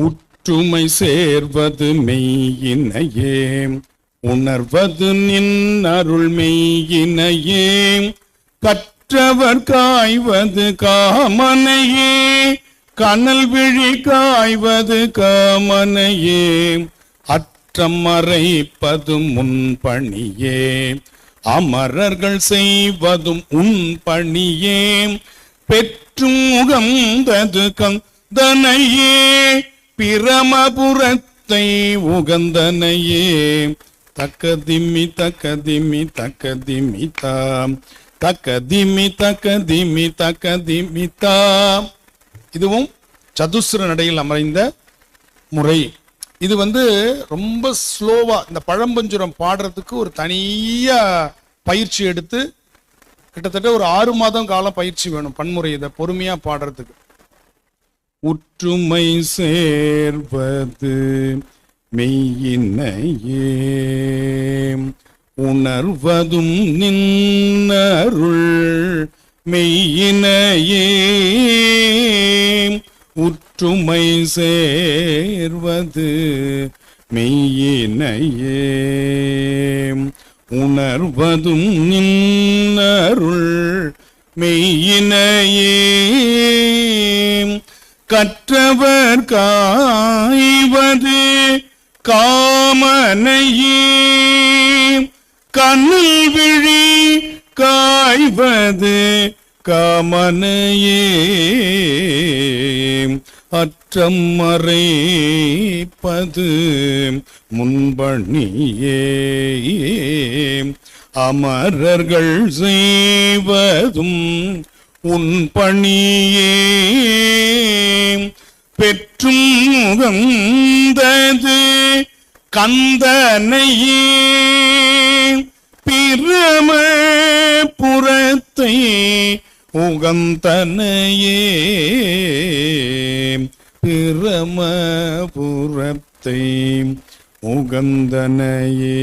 உற்றுமை சேர்வது மெய்யினையே உணர்வது நின் அருள் மெய்யினையே கற்றவர் காய்வது காமனையே கனல் விழி காய்வது காமனையே அற்றம் மறைப்பதும் உன் பணியே அமரர்கள் செய்வதும் உன் பணியே பெற்றும் உகந்தது கந்தனையே பிரமபுரத்தை உகந்தனையே தக்கதிமி தக்கதிமி தக்கதிமி தாம் தக்கதிமி தக்கதிமி தக்கதிமி தாம். இதுவும் சதுஸ்ர நடையில் அமைந்த முறை. இது ரொம்ப ஸ்லோவா இந்த பழம்பஞ்சுரம் பாடுறதுக்கு ஒரு தனியா பயிற்சி எடுத்து கிட்டத்தட்ட ஒரு 6 மாதம் காலம் பயிற்சி வேணும். பன்முறை இதை பொறுமையா பாடுறதுக்கு. உற்றுமை சேர்வது மெய்யினையே உணர்வதும் நின்னருள் மெய்யினையே உற்றுமை சேர்வது மெய்யினையே உணர்வதும் நின்னருள் மெய்யினையே கற்றவர் காய்வது காமனையே கண்ணில் விழி காய்வது காமனையே அற்றம் மறைப்பது முன்பணியே அமரர்கள் செய்வதும் உன் பணியே பெற்றும் உகந்தது கந்தனையே பிரமபுரத்தை உகந்தனையே பிரமபுரத்தை உகந்தனையே.